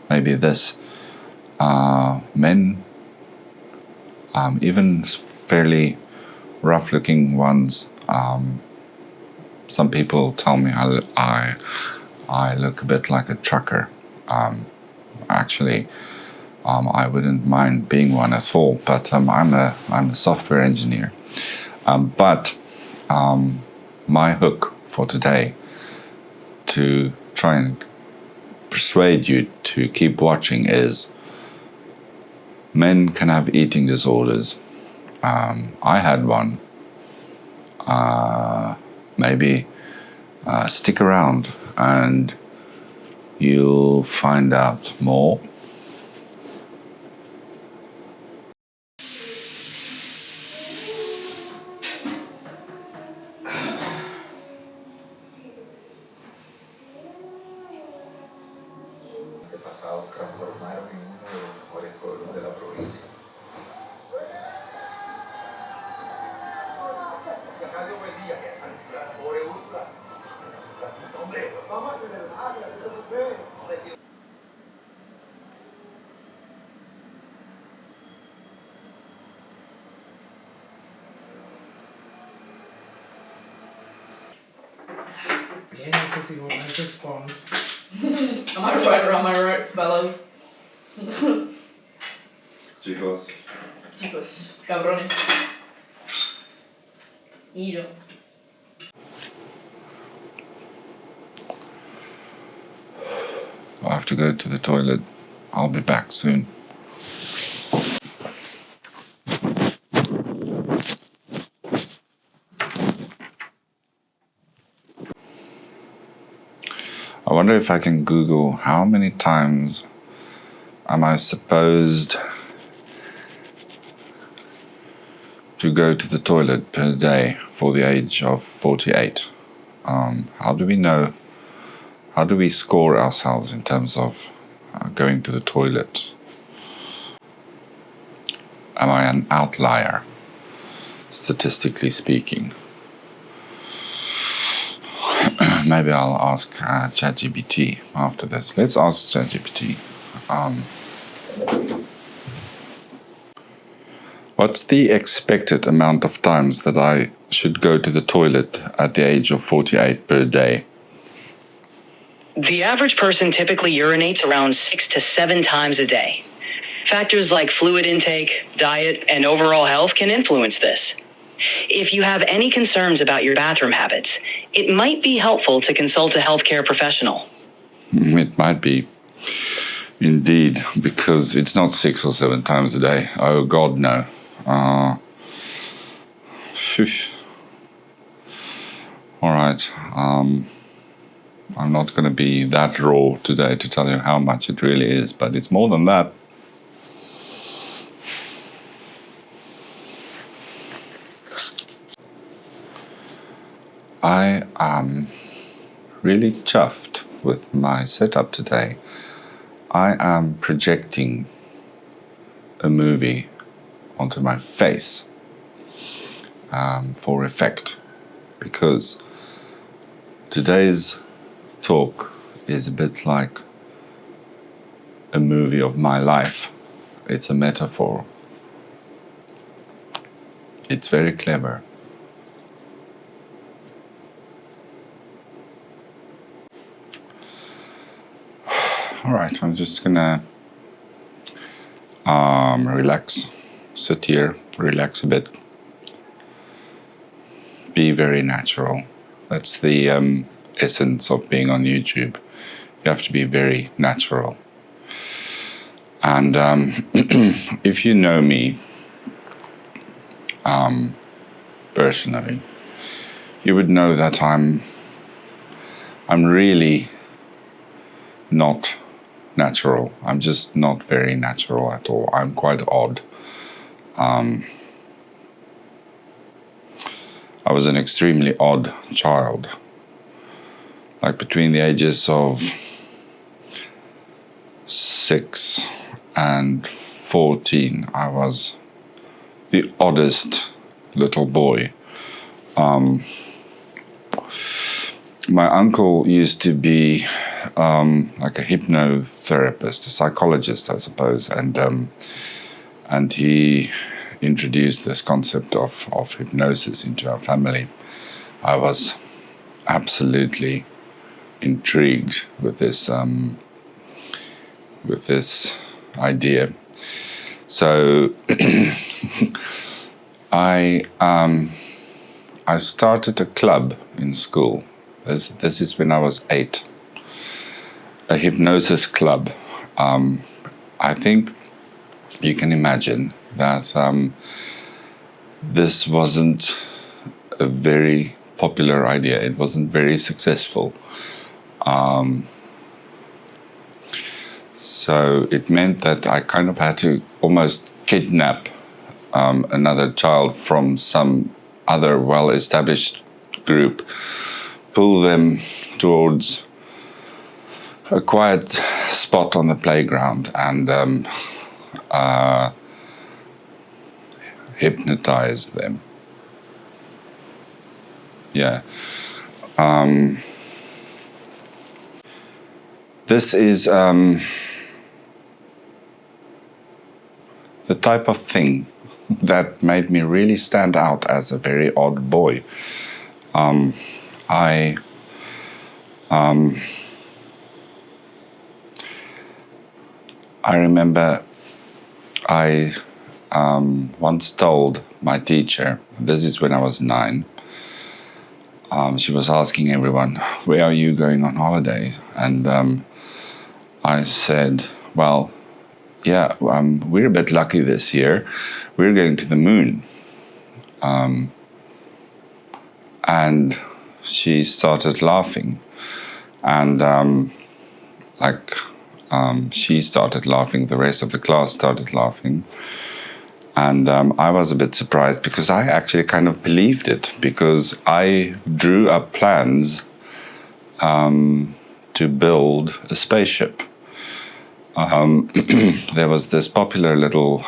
maybe this. Men, even fairly rough-looking ones, some people tell me I look a bit like a trucker. Actually, I wouldn't mind being one at all, but I'm a software engineer. But my hook for today, to try and persuade you to keep watching, is men can have eating disorders. I had one. Maybe stick around and you'll find out more. Pasados transformaron en uno de los mejores pueblos de la provincia. Sacarle buen día, pobre Úrsula. Hombre, vamos a celebrar, Yeah, this is your nice response. Am I right or am I right, fellas? Chicos, Chicos, cabrones. Y yo. I have to go to the toilet. I'll be back soon. I wonder if I can Google how many times am I supposed to go to the toilet per day for the age of 48. How do we know? How do we score ourselves in terms of going to the toilet? Am I an outlier, statistically speaking? Maybe I'll ask ChatGPT after this. Let's ask ChatGPT. What's the expected amount of times that I should go to the toilet at the age of 48 per day? The average person typically urinates around 6 to 7 times a day. Factors like fluid intake, diet, and overall health can influence this. If you have any concerns about your bathroom habits, it might be helpful to consult a healthcare professional. It might be. Indeed, because it's not 6 or 7 times a day. Oh, God, no. All right. I'm not going to be that raw today to tell you how much it really is, but it's more than that. I am really chuffed with my setup today. I am projecting a movie onto my face for effect, because today's talk is a bit like a movie of my life. It's a metaphor. It's very clever. All right, I'm just gonna relax, sit here, relax a bit, be very natural. That's the essence of being on YouTube. You have to be very natural. And if you know me personally, you would know that I'm really not natural. I'm just not very natural at all. I'm quite odd. I was an extremely odd child. Like between the ages of 6 and 14, I was the oddest little boy. my uncle used to be like a hypnotherapist, a psychologist, I suppose, and he introduced this concept of hypnosis into our family. I was absolutely intrigued with this idea. So I started a club in school. This is when I was 8. A hypnosis club. I think you can imagine that this wasn't a very popular idea. It wasn't very successful. So it meant that I kind of had to almost kidnap another child from some other well-established group, pull them towards a quiet spot on the playground and hypnotize them. Yeah. This is the type of thing that made me really stand out as a very odd boy. I remember I once told my teacher, this is when I was 9, she was asking everyone, where are you going on holiday? And I said, well, yeah, we're a bit lucky this year. We're going to the moon. And she started laughing. And she started laughing, the rest of the class started laughing. And I was a bit surprised because I actually kind of believed it, because I drew up plans to build a spaceship. There was this popular little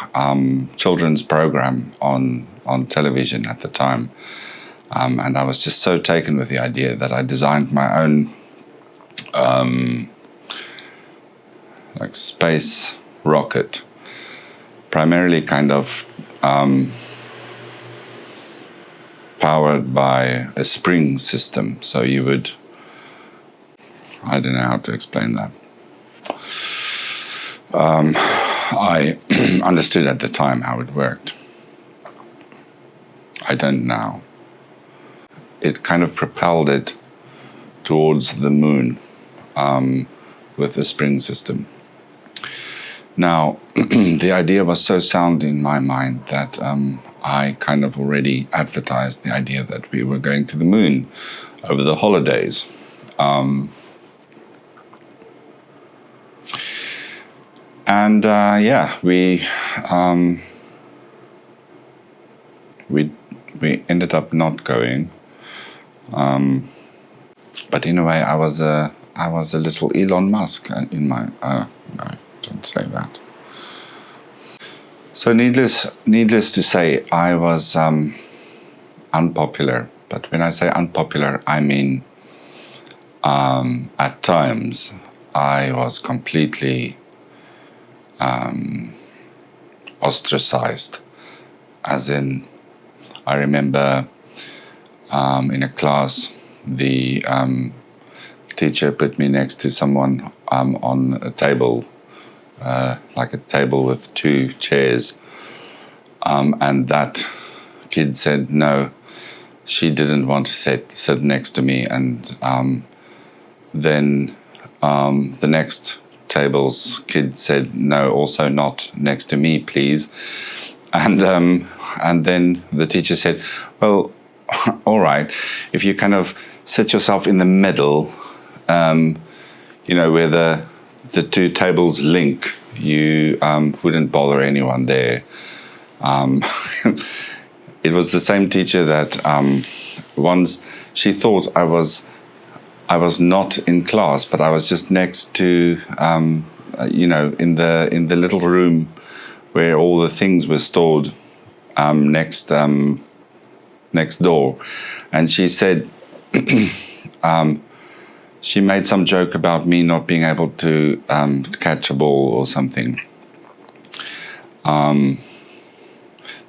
children's program on television at the time, and I was just so taken with the idea that I designed my own space rocket, primarily kind of powered by a spring system. So you would, I don't know how to explain that. I understood at the time how it worked. I don't now. It kind of propelled it towards the moon with the spring system. Now, the idea was so sound in my mind that I kind of already advertised the idea that we were going to the moon over the holidays. We ended up not going. But in a way, I was a little Elon Musk in my. No, don't say that. So needless to say, I was unpopular. But when I say unpopular, I mean at times I was completely ostracized. As in, I remember in a class, the teacher put me next to someone on a table, like a table with 2 chairs, and that kid said no, she didn't want to sit next to me, and then the next table's kid said no, also not next to me, please. And then the teacher said, well, all right, if you kind of set yourself in the middle, where the 2 tables link, you wouldn't bother anyone there. It was the same teacher that once she thought I was not in class, but I was just next to, in the little room where all the things were stored next door. And she said, she made some joke about me not being able to catch a ball or something.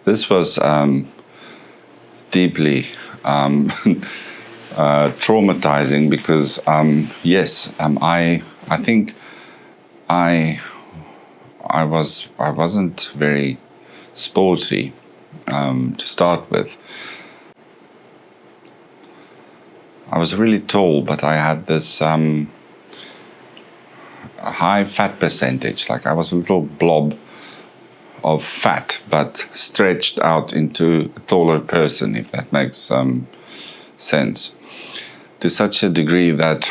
This was deeply traumatizing because yes, I think I wasn't very sporty to start with. I was really tall, but I had this high fat percentage. Like I was a little blob of fat, but stretched out into a taller person, if that makes sense. To such a degree that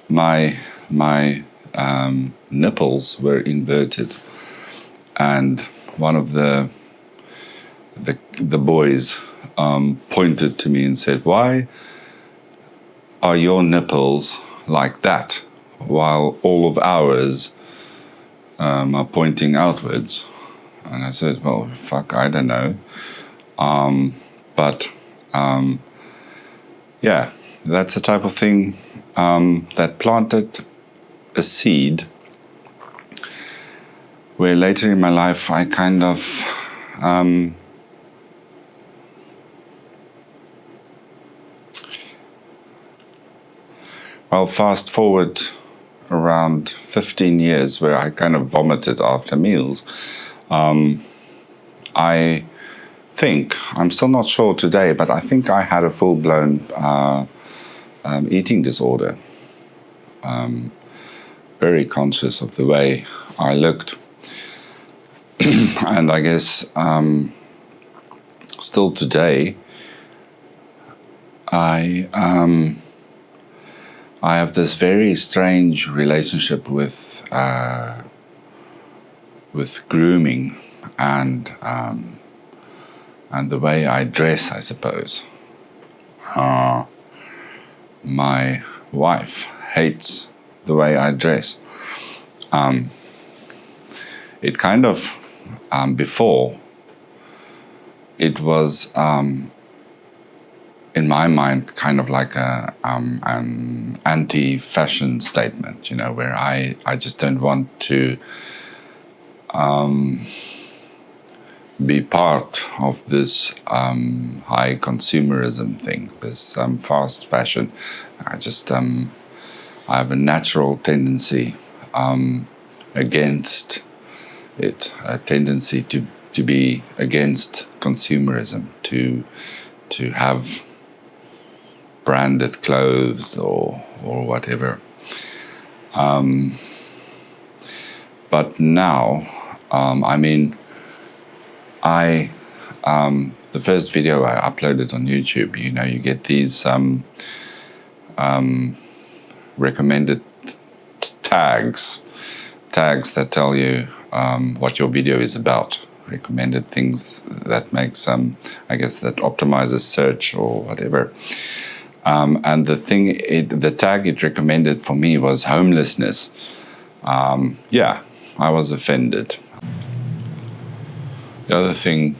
my nipples were inverted, and one of the boys pointed to me and said, "Why are your nipples like that while all of ours are pointing outwards?" And I said, "Well, fuck, I don't know." But yeah, that's the type of thing that planted a seed where later in my life I kind of well, fast forward around 15 years where I kind of vomited after meals. I think, I'm still not sure today, but I think I had a full-blown eating disorder. Very conscious of the way I looked. And I guess still today, I have this very strange relationship with grooming and the way I dress, I suppose. My wife hates the way I dress. It kind of before it was in my mind kind of like an anti-fashion statement, you know, where I just don't want to be part of this high consumerism thing, this fast fashion. I just I have a natural tendency against it, a tendency to be against consumerism, to have branded clothes or whatever. But now, I mean, the first video I uploaded on YouTube, you know, you get these recommended tags that tell you what your video is about, recommended things that makes I guess that optimizes search or whatever. And the tag it recommended for me was homelessness. Yeah, I was offended. The other thing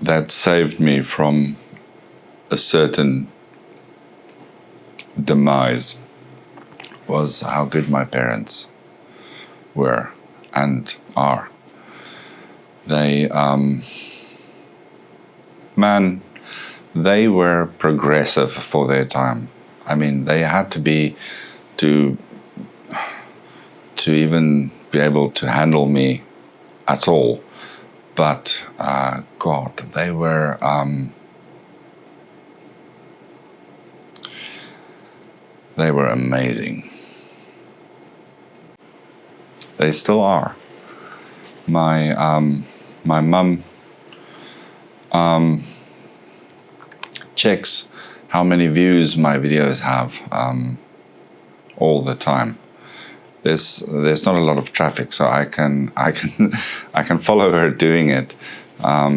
that saved me from a certain demise was how good my parents were and are. They, they were progressive for their time. I mean, they had to be to even be able to handle me at all. But God, they were amazing. They still are. My mum checks how many views my videos have all the time. There's not a lot of traffic, so I can follow her doing it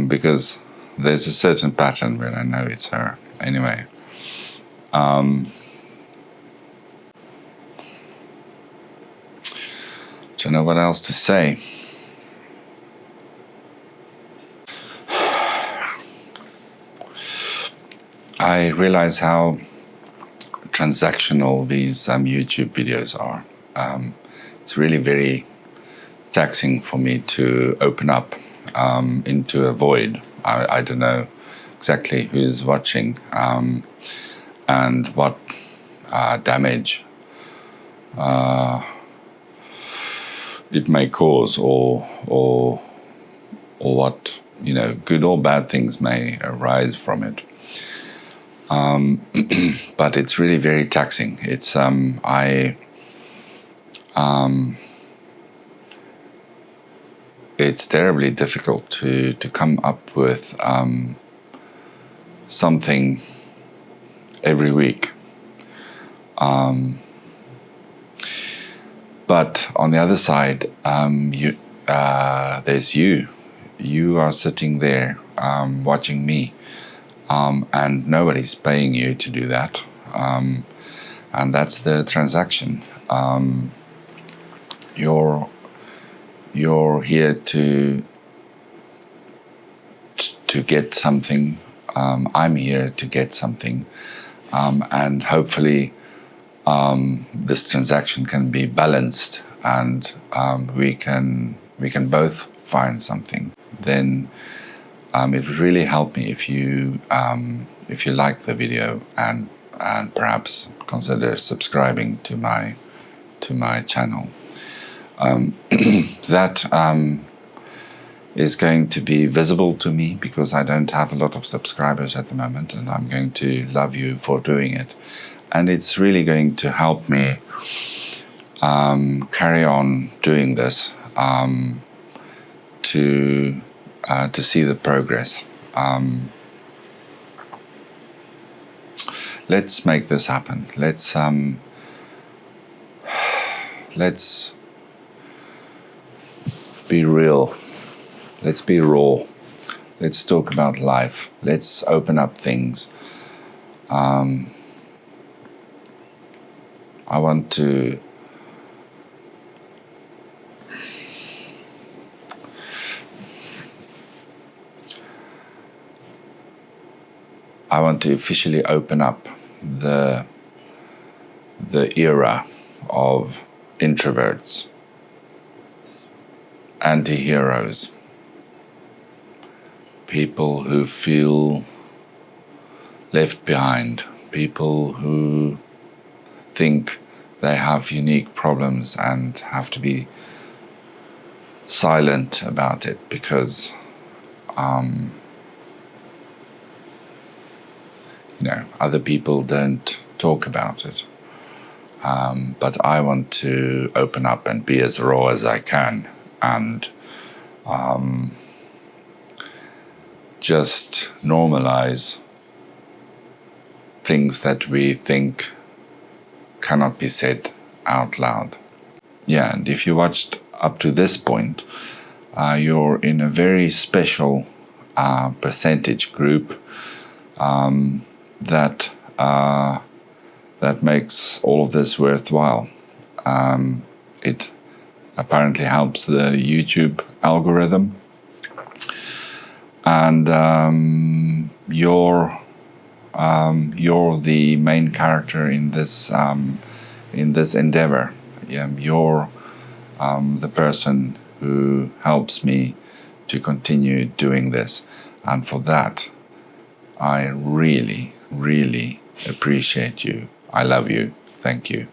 because there's a certain pattern where I know it's her. Anyway, don't know what else to say. I realize how transactional these YouTube videos are. It's really very taxing for me to open up into a void. I don't know exactly who's watching and what damage it may cause, or what, you know, good or bad things may arise from it. But it's really very taxing. It's it's terribly difficult to come up with something every week. But on the other side, there's you. You are sitting there watching me, and nobody's paying you to do that. And that's the transaction. You're here to get something. I'm here to get something, and hopefully this transaction can be balanced, and we can both find something. Then it would really help me if you like the video and perhaps consider subscribing to my channel. That is going to be visible to me because I don't have a lot of subscribers at the moment, and I'm going to love you for doing it. And it's really going to help me carry on doing this, to see the progress. Let's make this happen. Let's be real. Let's be raw. Let's talk about life. Let's open up things. I want to officially open up the era of introverts, anti-heroes, people who feel left behind, people who think they have unique problems and have to be silent about it because other people don't talk about it. But I want to open up and be as raw as I can, and just normalize things that we think cannot be said out loud. Yeah, and if you watched up to this point, you're in a very special percentage group that makes all of this worthwhile. It apparently helps the YouTube algorithm, and you're the main character in this endeavor. You're the person who helps me to continue doing this, and for that I really, really appreciate you. I love you. Thank you.